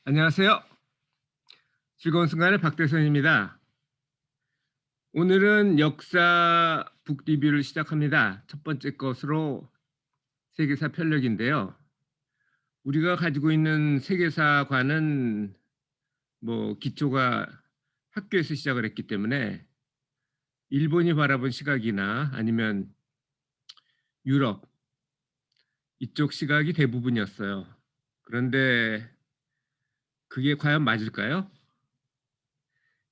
안녕하세요. 즐거운 순간의 박대선입니다. 오늘은 역사 북 리뷰를 시작합니다. 첫 번째 것으로 세계사 편력인데요. 우리가 가지고 있는 세계사관은 기초가 학교에서 시작을 했기 때문에 일본이 바라본 시각이나 아니면 유럽 이쪽 시각이 대부분이었어요. 그런데 그게 과연 맞을까요?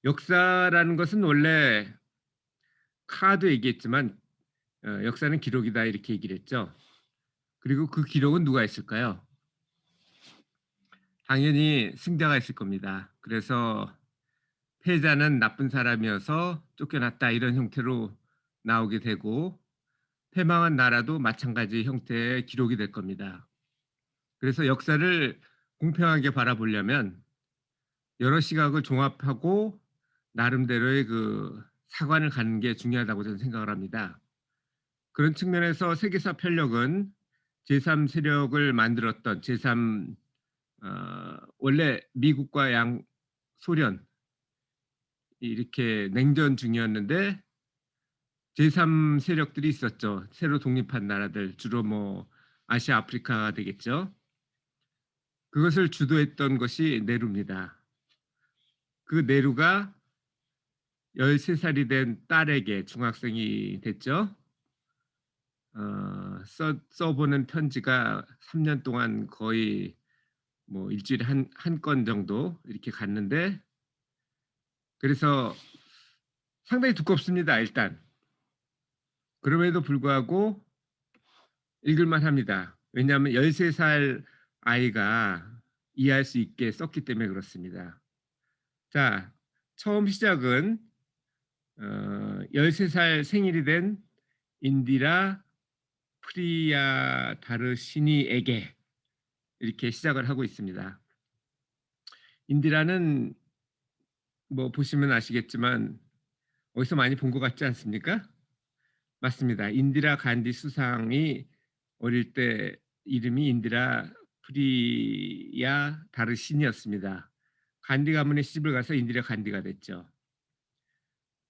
역사라는 것은 원래 카도 얘기했지만 역사는 기록이다 이렇게 얘기를 했죠. 그리고 그 기록은 누가 있을까요? 당연히 승자가 있을 겁니다. 그래서 패자는 나쁜 사람이어서 쫓겨났다 이런 형태로 나오게 되고 패망한 나라도 마찬가지 형태의 기록이 될 겁니다. 그래서 역사를 공평하게 바라보려면 여러 시각을 종합하고 나름대로의 그 사관을 갖는 게 중요하다고 저는 생각을 합니다. 그런 측면에서 세계사 편력은 제3 세력을 만들었던 제3 원래 미국과 소련 이렇게 냉전 중이었는데 제3 세력들이 있었죠. 새로 독립한 나라들 주로 아시아, 아프리카가 되겠죠. 그것을 주도했던 것이 네루입니다. 그 네루가 13살이 된 딸에게 중학생이 됐죠. 써보는 편지가 3년 동안 거의 일주일에 한 건 정도 이렇게 갔는데 그래서 상당히 두껍습니다. 일단 그럼에도 불구하고 읽을만 합니다. 왜냐하면 13살 아이가 이해할 수 있게 썼기 때문에 그렇습니다. 자, 처음 시작은 13살 생일이 된 인디라 프리야 다르시니에게 이렇게 시작을 하고 있습니다. 인디라는 보시면 아시겠지만 어디서 많이 본 것 같지 않습니까? 맞습니다. 인디라 간디 수상이 어릴 때 이름이 인디라 프리야 다르신이었습니다. 간디 가문의 시집을 가서 인디라 간디가 됐죠.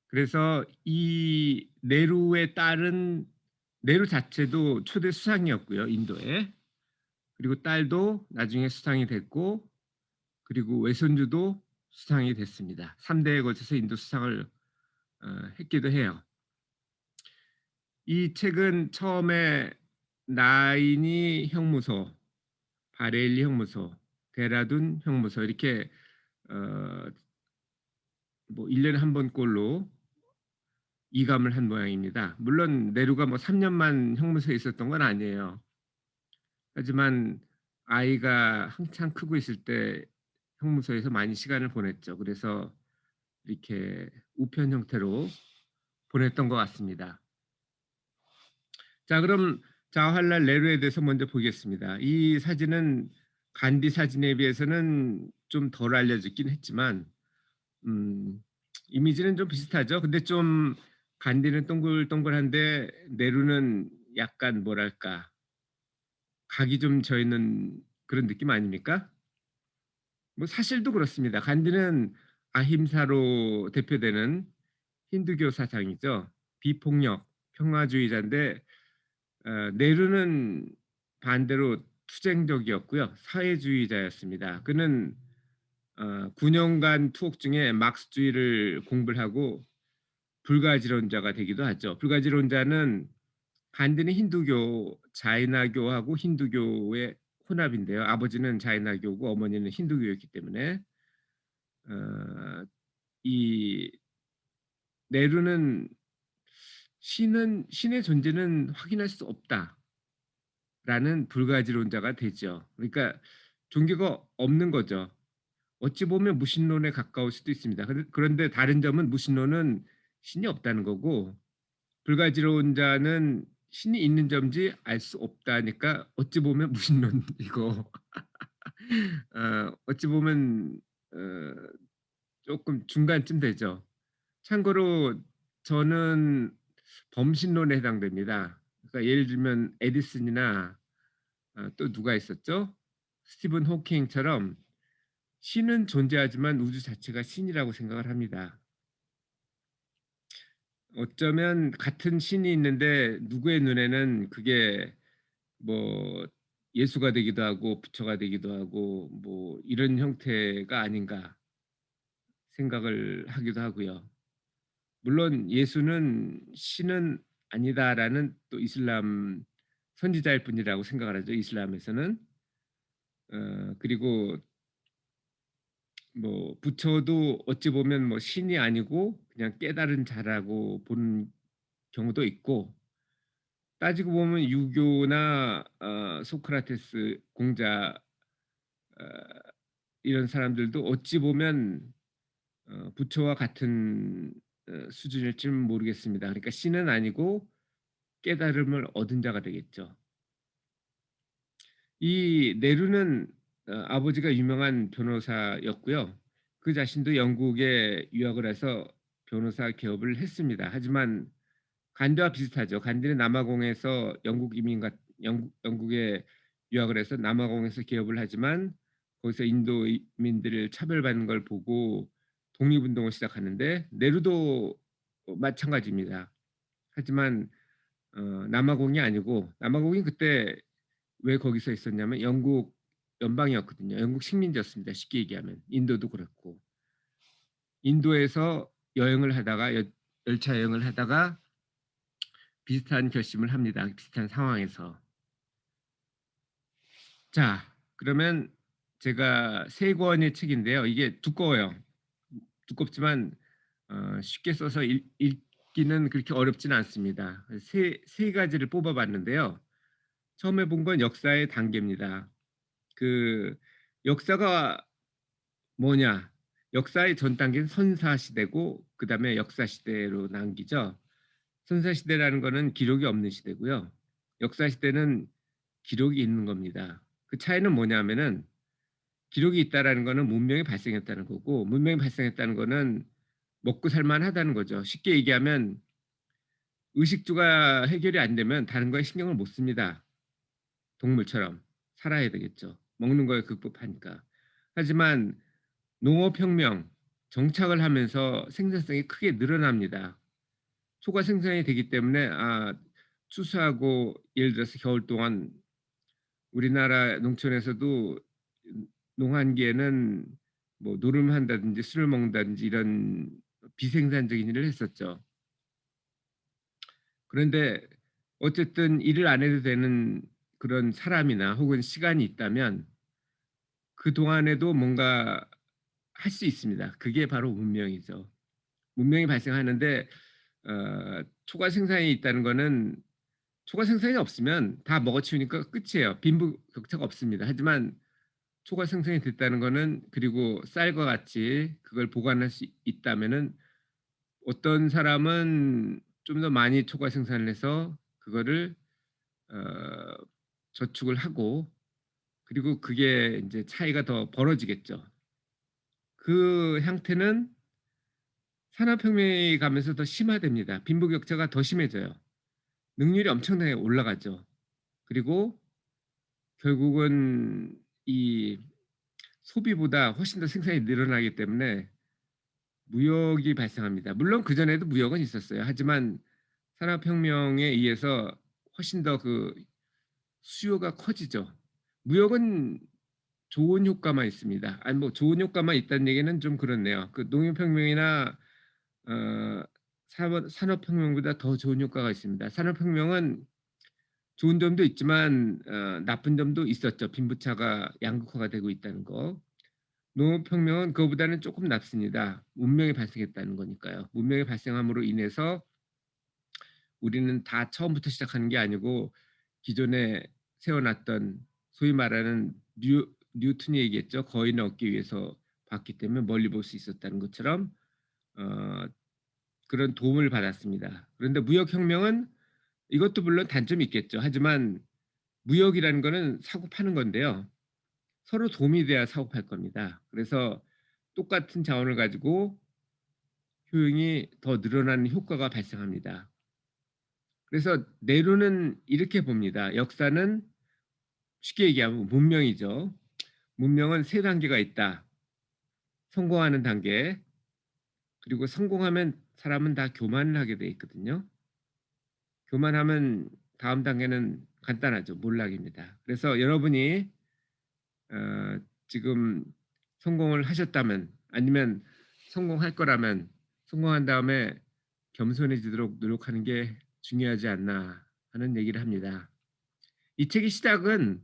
그래서 이 네루의 딸은 네루 자체도 초대 수상이었고요. 인도에. 그리고 딸도 나중에 수상이 됐고 그리고 외손주도 수상이 됐습니다. 3대에 걸쳐서 인도 수상을 했기도 해요. 이 책은 처음에 나인이 형무소, 바레일리 형무소, 데라둔 형무소 이렇게 어, 1년에 한 번꼴로 이감을 한 모양입니다. 물론 네루가 3년만 형무소에 있었던 건 아니에요. 하지만 아이가 한창 크고 있을 때 형무소에서 많이 시간을 보냈죠. 그래서 이렇게 우편 형태로 보냈던 것 같습니다. 자, 그럼 자와할랄 네루에 대해서 먼저 보겠습니다. 이 사진은 간디 사진에 비해서는 좀 덜 알려졌긴 했지만 이미지는 좀 비슷하죠. 근데 좀 간디는 동글동글한데 네루는 약간 뭐랄까 각이 좀 져 있는 그런 느낌 아닙니까? 사실도 그렇습니다. 간디는 아힘사로 대표되는 힌두교 사상이죠. 비폭력, 평화주의자인데 네루는 반대로 투쟁적이었고요. 사회주의자였습니다. 그는 9년간 투옥 중에 막스주의를 공부를 하고 불가지론자가 되기도 하죠. 불가지론자는 간디는 힌두교, 자이나교하고 힌두교의 혼합인데요. 아버지는 자이나교고 어머니는 힌두교였기 때문에 어, 이 네루는 신의 존재는 확인할 수 없다라는 불가지론자가 되죠. 그러니까 종교가 없는 거죠. 어찌 보면 무신론에 가까울 수도 있습니다. 그런데 다른 점은 무신론은 신이 없다는 거고 불가지론자는 신이 있는 점인지 알 수 없다니까 어찌 보면 무신론이고 어찌 보면 어, 조금 중간쯤 되죠. 참고로 저는 범신론에 해당됩니다. 그러니까 예를 들면 에디슨이나 또 누가 있었죠? 스티븐 호킹처럼 신은 존재하지만 우주 자체가 신이라고 생각을 합니다. 어쩌면 같은 신이 있는데 누구의 눈에는 그게 뭐 예수가 되기도 하고 부처가 되기도 하고 뭐 이런 형태가 아닌가 생각을 하기도 하고요. 물론 예수는 신은 아니다라는 또 이슬람 선지자일 뿐이라고 생각을 하죠. 이슬람에서는. 그리고 뭐 부처도 어찌 보면 뭐 신이 아니고 그냥 깨달은 자라고 보는 경우도 있고, 따지고 보면 유교나 소크라테스 공자, 어, 이런 사람들도 어찌 보면 부처와 같은 수준일지는 모르겠습니다. 그러니까 신은 아니고 깨달음을 얻은 자가 되겠죠. 이 네루는 아버지가 유명한 변호사였고요. 그 자신도 영국에 유학을 해서 변호사 개업을 했습니다. 하지만 간디와 비슷하죠. 간디는 남아공에서 영국에 유학을 해서 남아공에서 개업을 하지만 거기서 인도민들을 차별받는 걸 보고 독립운동을 시작하는데, 네루도 마찬가지입니다. 하지만 남아공이 아니고, 남아공이 그때 왜 거기서 있었냐면 영국 연방이었거든요. 영국 식민지였습니다. 쉽게 얘기하면. 인도도 그렇고. 인도에서 여행을 하다가 열차 여행을 하다가 비슷한 결심을 합니다. 비슷한 상황에서. 자, 그러면 제가 세 권의 책인데요. 이게 두꺼워요. 두껍지만 쉽게 써서 읽기는 그렇게 어렵지는 않습니다. 세 가지를 뽑아봤는데요. 처음에 본 건 역사의 단계입니다. 그 역사가 뭐냐? 역사의 전 단계는 선사 시대고 그 다음에 역사 시대로 남기죠. 선사 시대라는 거는 기록이 없는 시대고요. 역사 시대는 기록이 있는 겁니다. 그 차이는 뭐냐면은 기록이 있다라는 거는 문명이 발생했다는 거고, 문명이 발생했다는 거는 먹고 살만하다는 거죠. 쉽게 얘기하면 의식주가 해결이 안 되면 다른 거에 신경을 못 씁니다. 동물처럼 살아야 되겠죠. 먹는 거에 극복하니까. 하지만 농업혁명, 정착을 하면서 생산성이 크게 늘어납니다. 초과 생산이 되기 때문에 추수하고 예를 들어서 겨울 동안 우리나라 농촌에서도 농한기에는 뭐 노름한다든지 술을 먹는다든지 이런 비생산적인 일을 했었죠. 그런데 어쨌든 일을 안 해도 되는 그런 사람이나 혹은 시간이 있다면 그 동안에도 뭔가 할 수 있습니다. 그게 바로 문명이죠. 문명이 발생하는데 초과 생산이 있다는 거는, 초과 생산이 없으면 다 먹어치우니까 끝이에요. 빈부격차가 없습니다. 하지만 초과 생산이 됐다는 거는, 그리고 쌀과 같이 그걸 보관할 수 있다면은 어떤 사람은 좀 더 많이 초과 생산을 해서 그거를 어, 저축을 하고, 그리고 그게 이제 차이가 더 벌어지겠죠. 그 형태는 산업혁명이 가면서 더 심화됩니다. 빈부격차가 더 심해져요. 능률이 엄청나게 올라가죠. 그리고 결국은 이 소비보다 훨씬 더 생산이 늘어나기 때문에 무역이 발생합니다. 물론 그전에도 무역은 있었어요. 하지만 산업혁명에 의해서 훨씬 더 그 수요가 커지죠. 무역은 좋은 효과만 있습니다. 아니 뭐 좋은 효과만 있다는 얘기는 좀 그렇네요. 그 농업혁명이나 어, 산업혁명보다 더 좋은 효과가 있습니다. 산업혁명은 좋은 점도 있지만 나쁜 점도 있었죠. 빈부차가 양극화가 되고 있다는 거. 농업혁명은 그거보다는 조금 낫습니다. 문명이 발생했다는 거니까요. 문명이 발생함으로 인해서 우리는 다 처음부터 시작하는 게 아니고 기존에 세워놨던, 소위 말하는 뉴턴이 얘기했죠. 거인을 얻기 위해서 봤기 때문에 멀리 볼 수 있었다는 것처럼 어, 그런 도움을 받았습니다. 그런데 무역혁명은 이것도 물론 단점이 있겠죠. 하지만 무역이라는 거는 사고 파는 건데요. 서로 도움이 돼야 사고 팔 겁니다. 그래서 똑같은 자원을 가지고 효용이 더 늘어나는 효과가 발생합니다. 그래서 네로는 이렇게 봅니다. 역사는 쉽게 얘기하면 문명이죠. 문명은 세 단계가 있다. 성공하는 단계, 그리고 성공하면 사람은 다 교만을 하게 돼 있거든요. 교만하면 다음 단계는 간단하죠. 몰락입니다. 그래서 여러분이 지금 성공을 하셨다면, 아니면 성공할 거라면, 성공한 다음에 겸손해지도록 노력하는 게 중요하지 않나 하는 얘기를 합니다. 이 책의 시작은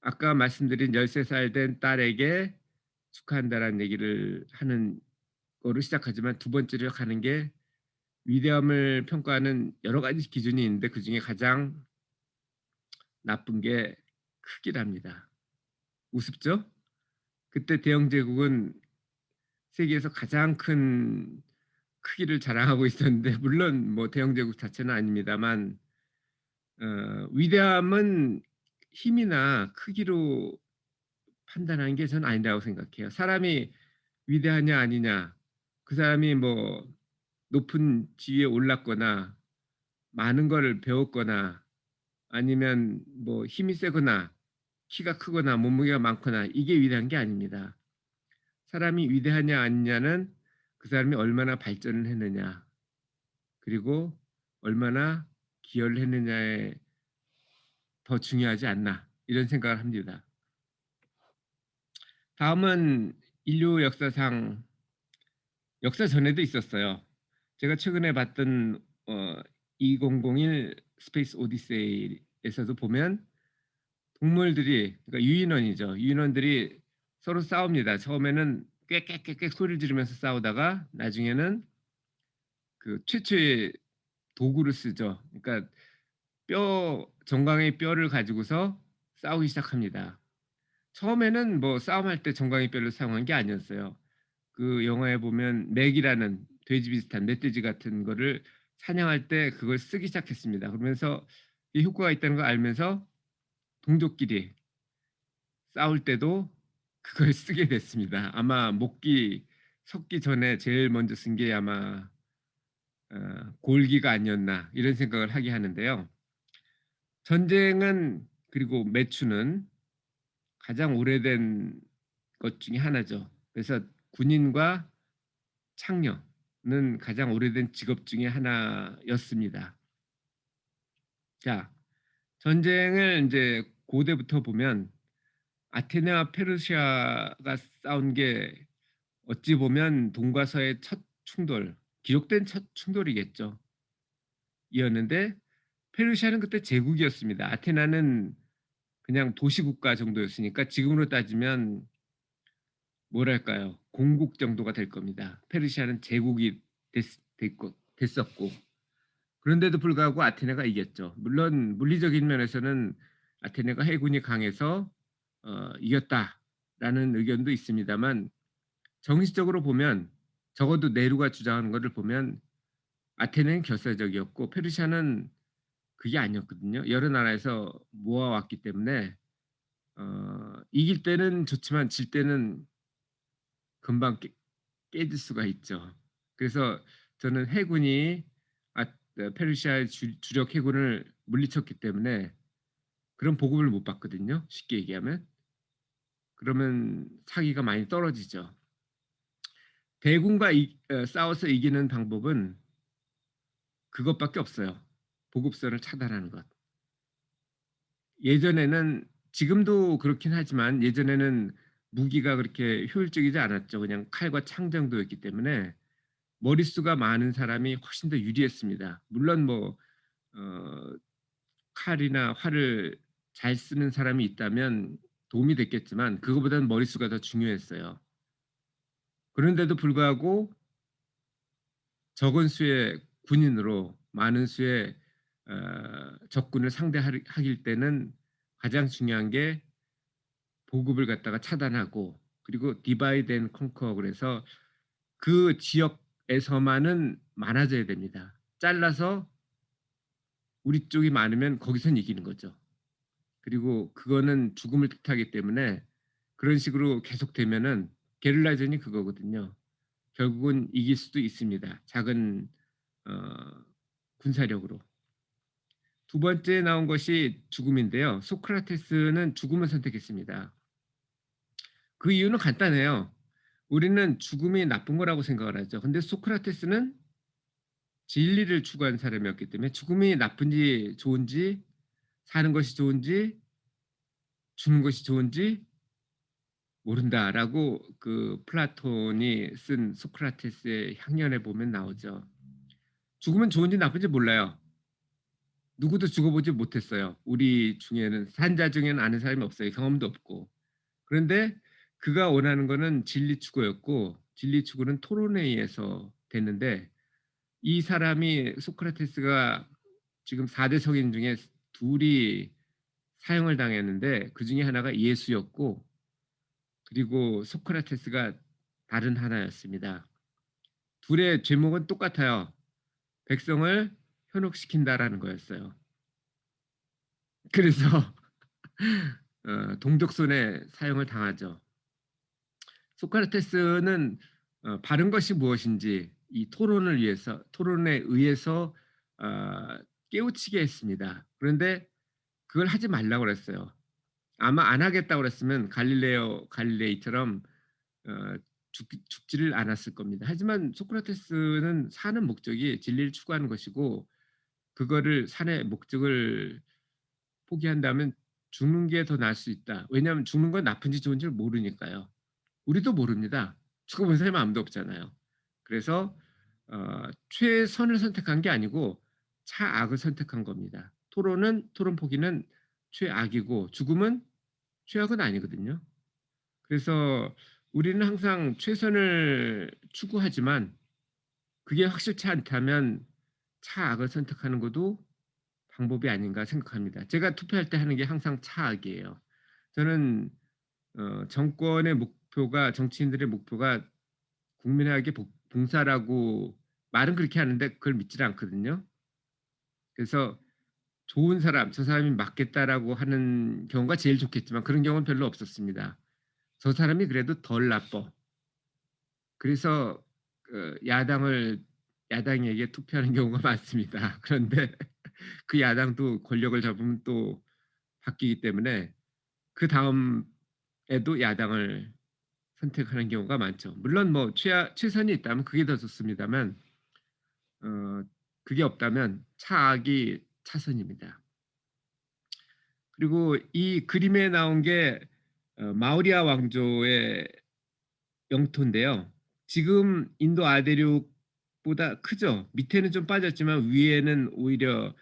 아까 말씀드린 13살 된 딸에게 축하한다라는 얘기를 하는 거로 시작하지만, 두 번째로 가는 게 위대함을 평가하는 여러 가지 기준이 있는데 그중에 가장 나쁜 게 크기랍니다. 우습죠? 그때 대영 제국은 세계에서 가장 큰 크기를 자랑하고 있었는데, 물론 뭐 대영 제국 자체는 아닙니다만, 위대함은 힘이나 크기로 판단하는 게 저는 아니라고 생각해요. 사람이 위대하냐 아니냐, 그 사람이 뭐 높은 지위에 올랐거나 많은 걸 배웠거나, 아니면 뭐 힘이 세거나 키가 크거나 몸무게가 많거나, 이게 위대한 게 아닙니다. 사람이 위대하냐 아니냐는 그 사람이 얼마나 발전을 했느냐, 그리고 얼마나 기여를 했느냐에 더 중요하지 않나, 이런 생각을 합니다. 다음은 인류 역사상, 역사 전에도 있었어요. 제가 최근에 봤던 2001 스페이스 오디세이에서도 보면 동물들이, 그러니까 유인원이죠. 유인원들이 서로 싸웁니다. 처음에는 꽥꽥꽥꽥 소리를 지르면서 싸우다가 나중에는 그 최초의 도구를 쓰죠. 그러니까 정강이 뼈를 가지고서 싸우기 시작합니다. 처음에는 뭐 싸움할 때 정강이 뼈를 사용한 게 아니었어요. 그 영화에 보면 맥이라는 돼지 비슷한 멧돼지 같은 거를 사냥할 때 그걸 쓰기 시작했습니다. 그러면서 이 효과가 있다는 걸 알면서 동족끼리 싸울 때도 그걸 쓰게 됐습니다. 아마 목기 섞기 전에 제일 먼저 쓴 게 아마 골기가 아니었나, 이런 생각을 하게 하는데요. 전쟁은, 그리고 매춘은 가장 오래된 것 중에 하나죠. 그래서 군인과 창녀는 가장 오래된 직업 중에 하나였습니다. 자, 전쟁을 이제 고대부터 보면 아테네와 페르시아가 싸운 게 어찌 보면 동과 서의 첫 충돌, 기록된 첫 충돌이겠죠. 이었는데, 페르시아는 그때 제국이었습니다. 아테나는 그냥 도시국가 정도였으니까 지금으로 따지면 뭐랄까요, 공국 정도가 될 겁니다. 페르시아는 제국이 됐었고, 그런데도 불구하고 아테네가 이겼죠. 물론 물리적인 면에서는 아테네가 해군이 강해서 이겼다라는 의견도 있습니다만, 정신적으로 보면, 적어도 네루가 주장하는 것을 보면 아테네는 결사적이었고 페르시아는 그게 아니었거든요. 여러 나라에서 모아왔기 때문에 이길 때는 좋지만 질 때는 금방 깨질 수가 있죠. 그래서 저는 해군이 페르시아의 주력 해군을 물리쳤기 때문에 그런 보급을 못 받거든요. 쉽게 얘기하면. 그러면 사기가 많이 떨어지죠. 대군과 싸워서 이기는 방법은 그것밖에 없어요. 보급선을 차단하는 것. 예전에는, 지금도 그렇긴 하지만 예전에는 무기가 그렇게 효율적이지 않았죠. 그냥 칼과 창 정도였기 때문에 머릿수가 많은 사람이 훨씬 더 유리했습니다. 물론 뭐 칼이나 활을 잘 쓰는 사람이 있다면 도움이 됐겠지만 그거보다는 머릿수가 더 중요했어요. 그런데도 불구하고 적은 수의 군인으로 많은 수의 적군을 상대하길 때는 가장 중요한 게 보급을 갖다가 차단하고, 그리고 디바이드 앤 컨커, 그래서 그 지역에서만은 많아져야 됩니다. 잘라서 우리 쪽이 많으면 거기선 이기는 거죠. 그리고 그거는 죽음을 뜻하기 때문에 그런 식으로 계속되면은, 게릴라전이 그거거든요. 결국은 이길 수도 있습니다. 작은 군사력으로. 두 번째 나온 것이 죽음인데요. 소크라테스는 죽음을 선택했습니다. 그 이유는 간단해요. 우리는 죽음이 나쁜 거라고 생각을 하죠. 근데 소크라테스는 진리를 추구한 사람이었기 때문에 죽음이 나쁜지 좋은지, 사는 것이 좋은지 죽는 것이 좋은지 모른다라고 그 플라톤이 쓴 소크라테스의 향연에 보면 나오죠. 죽으면 좋은지 나쁜지 몰라요. 누구도 죽어보지 못했어요. 우리 중에는 산자 중에는 아는 사람이 없어요. 경험도 없고. 그런데 그가 원하는 거는 진리 추구였고 진리 추구는 토론에 의해서 됐는데 이 사람이 소크라테스가 지금 4대 성인 중에 둘이 사형을 당했는데 그 중에 하나가 예수였고 그리고 소크라테스가 다른 하나였습니다. 둘의 제목은 똑같아요. 백성을 현혹시킨다라는 거였어요. 그래서 동족손에 사형을 당하죠. 소크라테스는 바른 것이 무엇인지 이 토론에 의해서 어, 깨우치게 했습니다. 그런데 그걸 하지 말라고 그랬어요. 아마 안 하겠다고 그랬으면 갈릴레이처럼 어, 죽지를 않았을 겁니다. 하지만 소크라테스는 사는 목적이 진리를 추구하는 것이고 그거를 산의 목적을 포기한다면 죽는 게 더 나을 수 있다. 왜냐하면 죽는 건 나쁜지 좋은지를 모르니까요. 우리도 모릅니다. 죽어본 사람이 아무도 없잖아요. 그래서 최선을 선택한 게 아니고 차악을 선택한 겁니다. 토론 포기는 최악이고 죽음은 최악은 아니거든요. 그래서 우리는 항상 최선을 추구하지만 그게 확실치 않다면 차악을 선택하는 것도 방법이 아닌가 생각합니다. 제가 투표할 때 하는 게 항상 차악이에요. 저는 정권의 목표가 정치인들의 목표가 국민에게 봉사라고 말은 그렇게 하는데 그걸 믿질 않거든요. 그래서 좋은 사람, 저 사람이 맞겠다라고 하는 경우가 제일 좋겠지만 그런 경우는 별로 없었습니다. 저 사람이 그래도 덜 나빠. 그래서 야당에게 투표하는 경우가 많습니다. 그런데 그 야당도 권력을 잡으면 또 바뀌기 때문에 그 다음에도 야당을 선택하는 경우가 많죠. 물론 뭐 최선이 있다면 그게 더 좋습니다만 어, 그게 없다면 차악이 차선입니다. 그리고 이 그림에 나온 게 마우리아 왕조의 영토인데요. 지금 인도 아대륙보다 크죠. 밑에는 좀 빠졌지만 위에는 오히려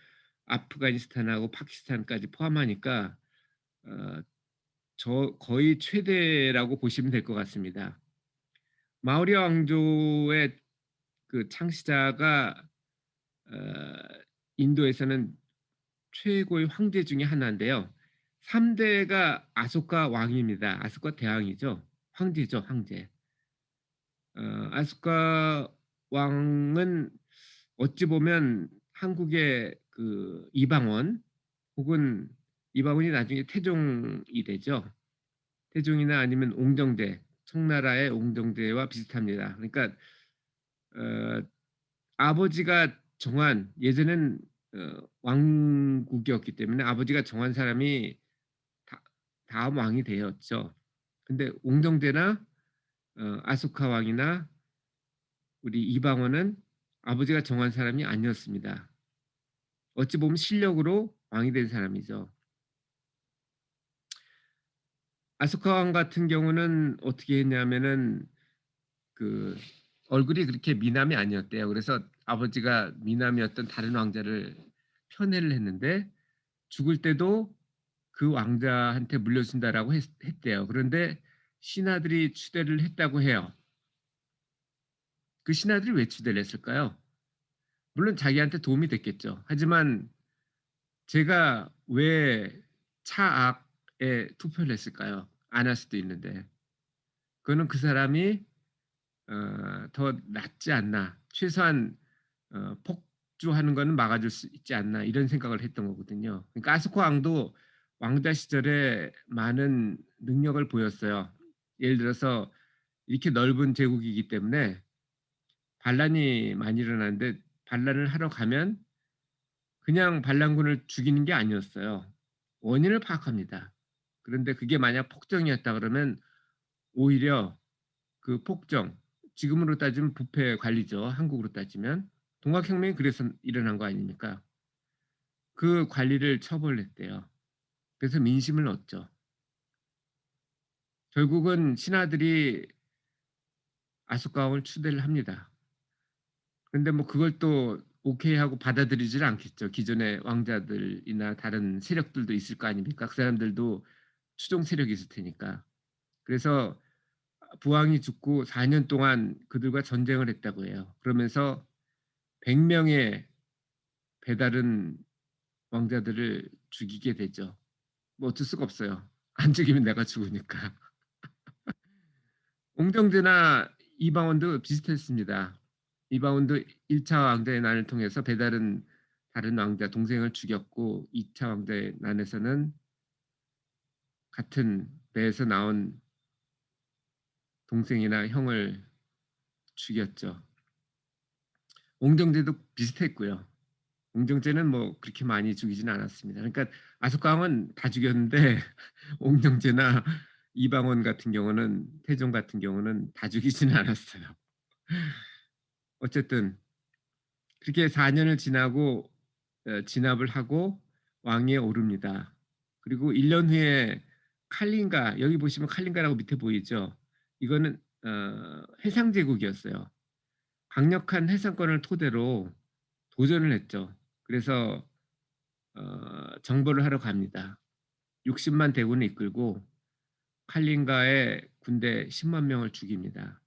아프가니스탄하고 파키스탄까지 포함하니까 어, 거의 최대라고 보시면 될 것 같습니다. 마우리아 왕조의 그 창시자가 어, 인도에서는 최고의 황제 중에 하나인데요. 3대가 아소카 왕입니다. 아소카 대왕이죠. 황제죠, 황제. 아소카 왕은 어찌 보면 한국의 그 이방원 혹은 이방원이 나중에 태종이 되죠. 태종이나 아니면 옹정대, 청나라의 옹정대와 비슷합니다. 그러니까 어, 아버지가 정한 예전엔 왕국이었기 때문에 아버지가 정한 사람이 다음 왕이 되었죠. 근데 옹정대나 아소카 왕이나 우리 이방원은 아버지가 정한 사람이 아니었습니다. 어찌 보면 실력으로 왕이 된 사람이죠. 아소카 왕 같은 경우는 어떻게 했냐면은 그 얼굴이 그렇게 미남이 아니었대요. 그래서 아버지가 미남이었던 다른 왕자를 편애를 했는데 죽을 때도 그 왕자한테 물려준다라고 했대요. 그런데 신하들이 추대를 했다고 해요. 그 신하들이 왜 추대를 했을까요? 물론 자기한테 도움이 됐겠죠. 하지만 제가 왜 차악에 투표를 했을까요? 안 할 수도 있는데. 그거는 그 사람이 더 낫지 않나. 최소한 폭주하는 거는 막아줄 수 있지 않나 이런 생각을 했던 거거든요. 그러니까 아스코 왕도 왕자 시절에 많은 능력을 보였어요. 예를 들어서 이렇게 넓은 제국이기 때문에 반란이 많이 일어나는데 반란을 하러 가면 그냥 반란군을 죽이는 게 아니었어요. 원인을 파악합니다. 그런데 그게 만약 폭정이었다 그러면 오히려 그 폭정, 지금으로 따지면 부패 관리죠. 한국으로 따지면. 동학혁명이 그래서 일어난 거 아닙니까? 그 관리를 처벌했대요. 그래서 민심을 얻죠. 결국은 신하들이 아속가왕을 추대를 합니다. 그런데 뭐 그걸 또 오케이 하고 받아들이질 않겠죠. 기존의 왕자들이나 다른 세력들도 있을 거 아닙니까? 그 사람들도 추종 세력이 있을 테니까. 그래서 부왕이 죽고 4년 동안 그들과 전쟁을 했다고 해요. 그러면서 100명의 배다른 왕자들을 죽이게 되죠. 뭐 어쩔 수가 없어요. 안 죽이면 내가 죽으니까. 옹정제나 이방원도 비슷했습니다. 이방원도 1차 왕자의 난을 통해서 배다른 다른 왕자 동생을 죽였고 2차 왕자의 난에서는 같은 배에서 나온 동생이나 형을 죽였죠. 옹정제도 비슷했고요. 옹정제는 뭐 그렇게 많이 죽이진 않았습니다. 그러니까 아속강은 다 죽였는데 옹정제나 이방원 같은 경우는 태종 같은 경우는 다 죽이지는 않았어요. 어쨌든 그렇게 4년을 지나고 진압을 하고 왕위에 오릅니다. 그리고 1년 후에 칼린가, 여기 보시면 칼린가라고 밑에 보이죠. 이거는 해상 제국이었어요. 강력한 해상권을 토대로 도전을 했죠. 그래서 정벌을 하러 갑니다. 60만 대군을 이끌고 칼린가의 군대 10만 명을 죽입니다.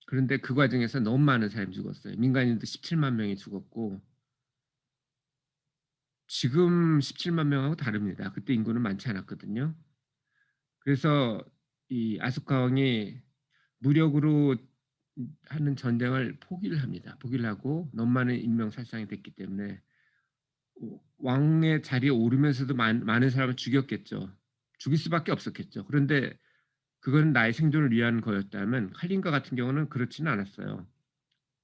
그런데 그 과정에서 너무 많은 사람이 죽었어요. 민간인도 17만 명이 죽었고 지금 17만 명하고 다릅니다. 그때 인구는 많지 않았거든요. 그래서 이 아소카 왕이 무력으로 하는 전쟁을 포기를 합니다. 포기를 하고 너무 많은 인명살상이 됐기 때문에 왕의 자리에 오르면서도 많은 사람을 죽였겠죠. 죽일 수밖에 없었겠죠. 그런데 그건 나의 생존을 위한 거였다면 칼린가 같은 경우는 그렇지는 않았어요.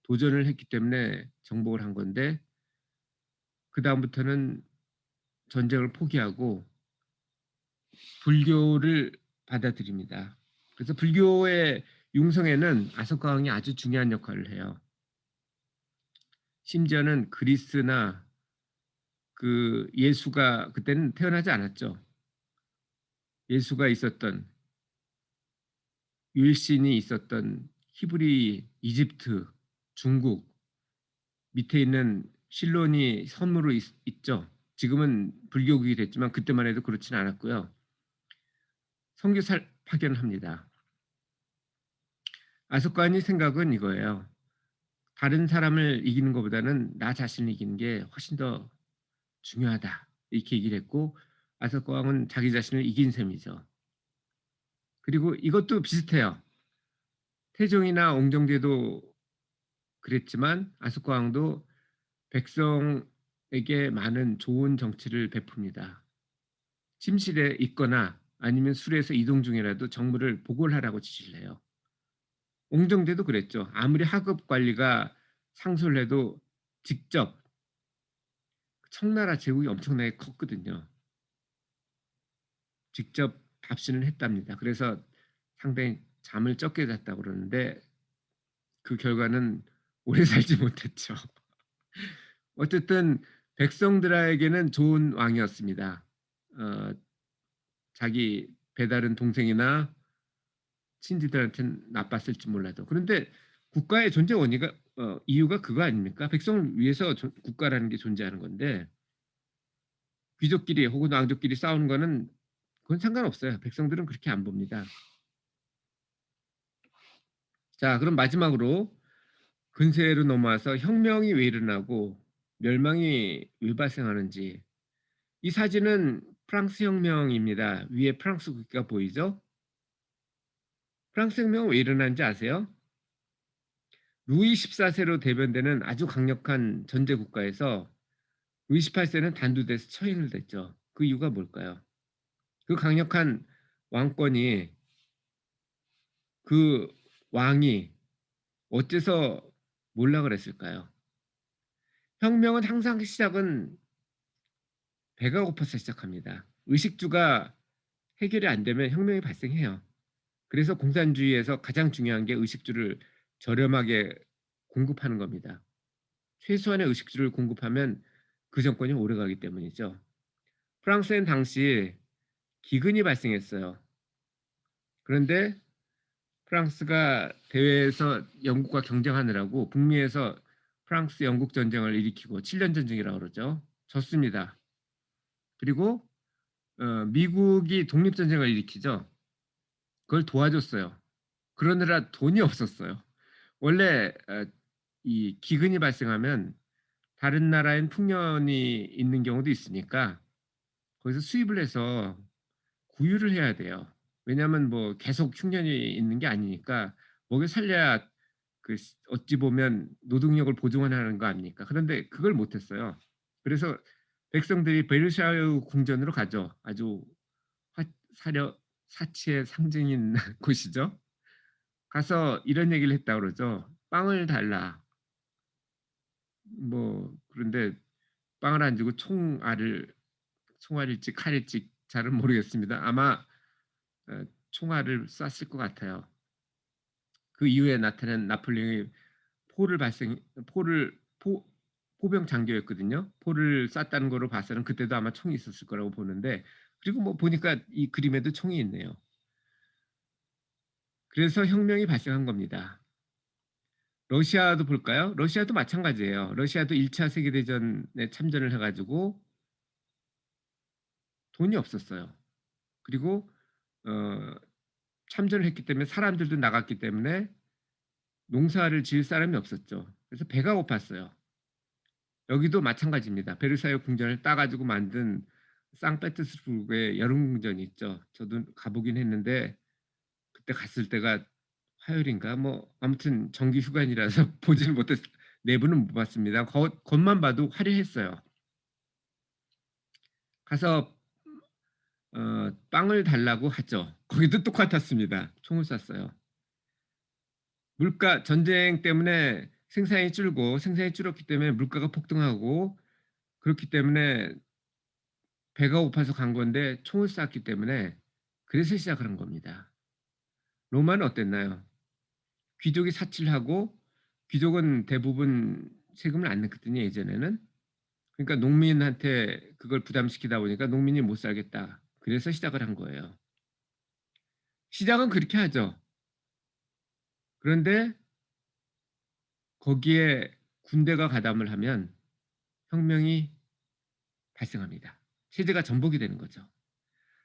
도전을 했기 때문에 정복을 한 건데 그 다음부터는 전쟁을 포기하고 불교를 받아들입니다. 그래서 불교의 융성에는 아소카왕이 아주 중요한 역할을 해요. 심지어는 그리스나 그 예수가 그때는 태어나지 않았죠. 예수가 있었던 율신이 있었던 히브리, 이집트, 중국 밑에 있는 실론이 섬으로 있죠. 지금은 불교국이 됐지만 그때만 해도 그렇지는 않았고요. 선교 파견을 합니다. 아속관이 생각은 이거예요. 다른 사람을 이기는 것보다는 나 자신을 이기는 게 훨씬 더 중요하다. 이렇게 얘기를 했고 아속왕은 자기 자신을 이긴 셈이죠. 그리고 이것도 비슷해요. 태종이나 옹정제도 그랬지만 아속왕도 백성에게 많은 좋은 정치를 베풉니다. 침실에 있거나 아니면 술에서 이동 중이라도 정무를 보고를 하라고 지시를 해요. 옹정제도 그랬죠. 아무리 하급 관리가 상소를 해도 직접 청나라 제국이 엄청나게 컸거든요. 직접 답신을 했답니다. 그래서 상당히 잠을 적게 잤다고 그러는데 그 결과는 오래 살지 못했죠. 어쨌든 백성들에게는 좋은 왕이었습니다. 어, 자기 배다른 동생이나 친지들한테는 나빴을지 몰라도. 그런데 국가의 존재 원리가 이유가 그거 아닙니까? 백성을 위해서 국가라는 게 존재하는 건데 귀족끼리 혹은 왕족끼리 싸우는 거는 그건 상관없어요. 백성들은 그렇게 안 봅니다. 자, 그럼 마지막으로 근세로 넘어와서 혁명이 왜 일어나고 멸망이 왜 발생하는지. 이 사진은 프랑스 혁명입니다. 위에 프랑스 국기가 보이죠? 프랑스 혁명은 왜 일어난지 아세요? 루이 14세로 대변되는 아주 강력한 전제 국가에서 루이 18세는 단두대에서 처형을 됐죠. 그 이유가 뭘까요? 그 강력한 왕권이 그 왕이 어째서 몰락을 했을까요? 혁명은 항상 시작은 배가 고파서 시작합니다. 의식주가 해결이 안 되면 혁명이 발생해요. 그래서 공산주의에서 가장 중요한 게 의식주를 저렴하게 공급하는 겁니다. 최소한의 의식주를 공급하면 그 정권이 오래가기 때문이죠. 프랑스엔 당시 기근이 발생했어요. 그런데 프랑스가 대회에서 영국과 경쟁하느라고 북미에서 프랑스 영국 전쟁을 일으키고 7년 전쟁이라고 그러죠. 졌습니다. 그리고 미국이 독립전쟁을 일으키죠. 그걸 도와줬어요. 그러느라 돈이 없었어요. 원래 이 기근이 발생하면 다른 나라엔 풍년이 있는 경우도 있으니까 거기서 수입을 해서 구유를 해야 돼요. 왜냐하면 뭐 계속 흉년이 있는 게 아니니까 먹여 살려야 그 어찌 보면 노동력을 보존하는 거 아닙니까? 그런데 그걸 못했어요. 그래서 백성들이 베르사유 궁전으로 가죠. 아주 사려 사치의 상징인 곳이죠. 가서 이런 얘기를 했다 그러죠. 빵을 달라. 뭐 그런데 빵을 안 주고 총알일지 칼일지 잘은 모르겠습니다. 아마 총알을 쐈을 것 같아요. 그 이후에 나타난 나폴레옹이 포를 발생 포를 포 포병 장교였거든요. 포를 쐈다는 거로 봐서는 그때도 아마 총이 있었을 거라고 보는데 그리고 뭐 보니까 이 그림에도 총이 있네요. 그래서 혁명이 발생한 겁니다. 러시아도 볼까요? 러시아도 마찬가지예요. 러시아도 1차 세계대전에 참전을 해가지고 돈이 없었어요. 그리고 어, 참전을 했기 때문에 사람들도 나갔기 때문에 농사를 지을 사람이 없었죠. 그래서 배가 고팠어요. 여기도 마찬가지입니다. 베르사유 궁전을 따가지고 만든 상페테르부르크의 여름궁전이 있죠. 저도 가보긴 했는데 그때 갔을 때가 화요일인가 뭐 아무튼 정기 휴관이라서 보지는 못했 내부는 못 봤습니다. 겉만 봐도 화려했어요. 가서 빵을 달라고 하죠. 거기도 똑같았습니다. 총을 쐈어요. 물가 전쟁 때문에 생산이 줄고 생산이 줄었기 때문에 물가가 폭등하고 그렇기 때문에 배가 고파서 간 건데 총을 쐈기 때문에 그래서 시작을 한 겁니다. 로마는 어땠나요? 귀족이 사치를 하고 귀족은 대부분 세금을 안 냈거든요. 예전에는. 그러니까 농민한테 그걸 부담시키다 보니까 농민이 못 살겠다. 그래서 시작을 한 거예요. 시작은 그렇게 하죠. 그런데 거기에 군대가 가담을 하면 혁명이 발생합니다. 체제가 전복이 되는 거죠.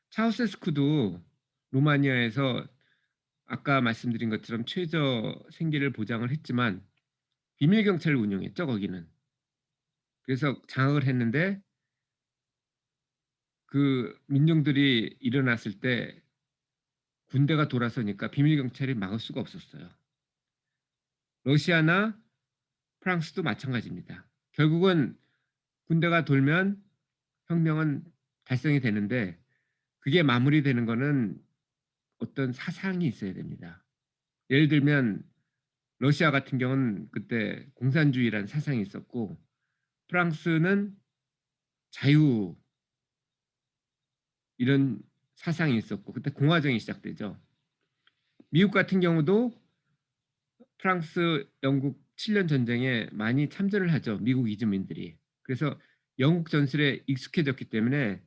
차우세스쿠도 로마니아에서 아까 말씀드린 것처럼 최저 생계를 보장을 했지만 비밀 경찰을 운영했죠. 거기는. 그래서 장악을 했는데 그 민중들이 일어났을 때 군대가 돌아서니까 비밀 경찰이 막을 수가 없었어요. 러시아나 프랑스도 마찬가지입니다. 결국은 군대가 돌면 혁명은 달성이 되는데 그게 마무리되는 거는 어떤 사상이 있어야 됩니다. 예를 들면 러시아 같은 경우는 그때 공산주의라는 사상이 있었고 프랑스는 자유 이런 사상이 있었고 그때 공화정이 시작되죠. 미국 같은 경우도 프랑스, 영국 7년 전쟁에 많이 참전을 하죠. 미국 이주민들이. 그래서 영국 전술에 익숙해졌기 때문에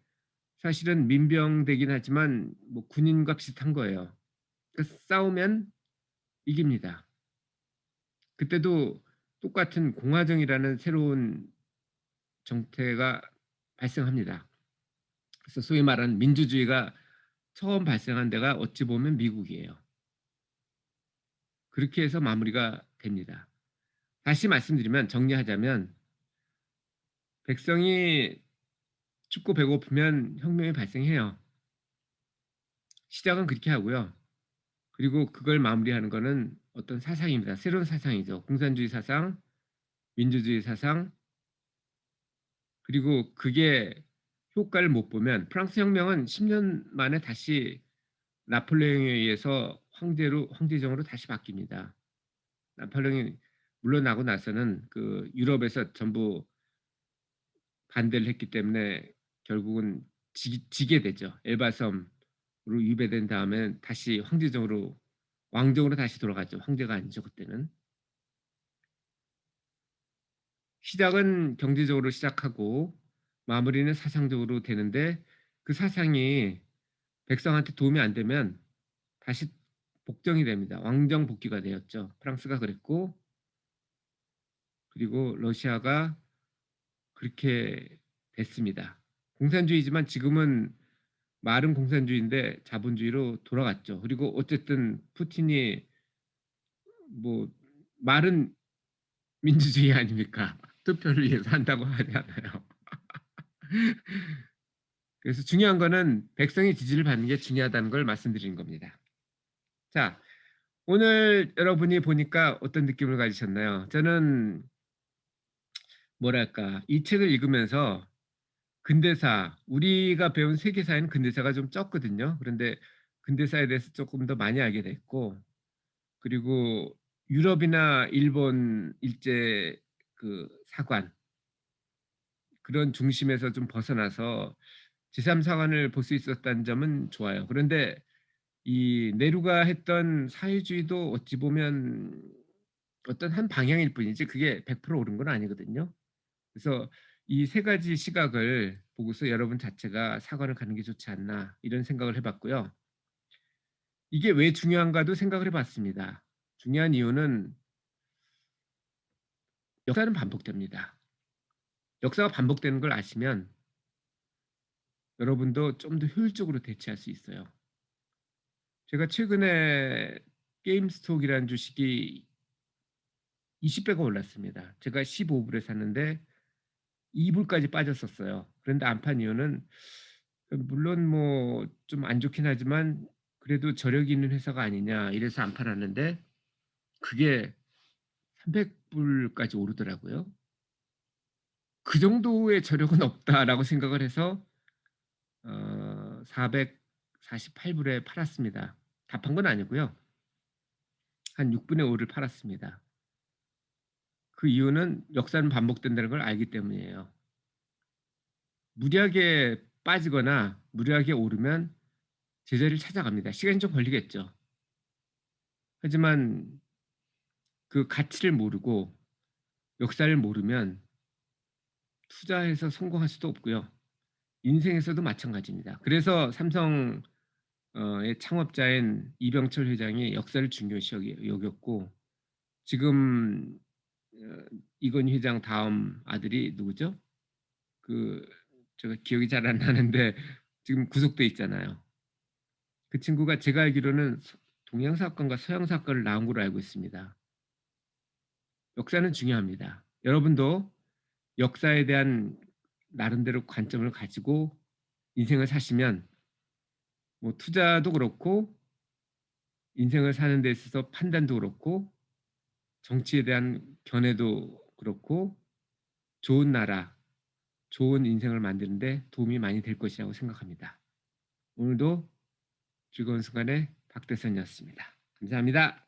사실은 민병되긴 하지만 뭐 군인과 비슷한 거예요. 그러니까 싸우면 이깁니다. 그때도 똑같은 공화정이라는 새로운 정태가 발생합니다. 그래서 소위 말하는 민주주의가 처음 발생한 데가 어찌 보면 미국이에요. 그렇게 해서 마무리가 됩니다. 다시 말씀드리면 정리하자면 백성이 춥고 배고프면 혁명이 발생해요. 시작은 그렇게 하고요. 그리고 그걸 마무리하는 거는 어떤 사상입니다. 새로운 사상이죠. 공산주의 사상, 민주주의 사상, 그리고 그게 효과를 못 보면 프랑스 혁명은 10년 만에 다시 나폴레옹에 의해서 황제정으로 다시 바뀝니다. 나폴레옹이 물러나고 나서는 그 유럽에서 전부 반대를 했기 때문에 결국은 지게 되죠. 엘바섬 위배된 다음에 다시 황제정으로 왕정으로 다시 돌아갔죠. 황제가 아니죠 그때는. 시작은 경제적으로 시작하고 마무리는 사상적으로 되는데 그 사상이 백성한테 도움이 안 되면 다시 복정이 됩니다. 왕정 복귀가 되었죠. 프랑스가 그랬고 그리고 러시아가 그렇게 됐습니다. 공산주의지만 지금은 말은 공산주의인데 자본주의로 돌아갔죠. 그리고 어쨌든 푸틴이 뭐 말은 민주주의 아닙니까? 투표를 위해서 한다고 하잖아요. 그래서 중요한 거는 백성의 지지를 받는 게 중요하다는 걸 말씀드리는 겁니다. 자, 오늘 여러분이 보니까 어떤 느낌을 가지셨나요? 저는 뭐랄까 이 책을 읽으면서 근대사, 우리가 배운 세계사에는 근대사가 좀 적거든요. 그런데 근대사에 대해서 조금 더 많이 알게 됐고, 그리고 유럽이나 일본 일제 그 사관 그런 중심에서 좀 벗어나서 제3사관을 볼 수 있었다는 점은 좋아요. 그런데 이 네루가 했던 사회주의도 어찌 보면 어떤 한 방향일 뿐이지 그게 100% 옳은 건 아니거든요. 그래서 이 세 가지 시각을 보고서 여러분 자체가 사관을 가는 게 좋지 않나 이런 생각을 해봤고요. 이게 왜 중요한가도 생각을 해봤습니다. 중요한 이유는 역사는 반복됩니다. 역사가 반복되는 걸 아시면 여러분도 좀 더 효율적으로 대처할 수 있어요. 제가 최근에 게임스톡이라는 주식이 20배가 올랐습니다. 제가 15불에 샀는데 2불까지 빠졌었어요. 그런데 안 판 이유는 물론 뭐 좀 안 좋긴 하지만 그래도 저력이 있는 회사가 아니냐 이래서 안 팔았는데 그게 300불까지 오르더라고요. 그 정도의 저력은 없다라고 생각을 해서 448불에 팔았습니다. 다 판 건 아니고요. 한 6분의 5를 팔았습니다. 그 이유는 역사는 반복된다는 걸 알기 때문이에요. 무리하게 빠지거나 무리하게 오르면 제자리를 찾아갑니다. 시간이 좀 걸리겠죠. 하지만 그 가치를 모르고 역사를 모르면 투자해서 성공할 수도 없고요. 인생에서도 마찬가지입니다. 그래서 삼성의 창업자인 이병철 회장이 역사를 중요시 여겼고 지금 이건희 회장 다음 아들이 누구죠? 그 제가 기억이 잘 안 나는데 지금 구속돼 있잖아요. 그 친구가 제가 알기로는 동양사건과 서양사건을 나온 걸로 알고 있습니다. 역사는 중요합니다. 여러분도 역사에 대한 나름대로 관점을 가지고 인생을 사시면 뭐 투자도 그렇고 인생을 사는 데 있어서 판단도 그렇고 정치에 대한 견해도 그렇고 좋은 나라, 좋은 인생을 만드는 데 도움이 많이 될 것이라고 생각합니다. 오늘도 즐거운 순간에 박대선이었습니다. 감사합니다.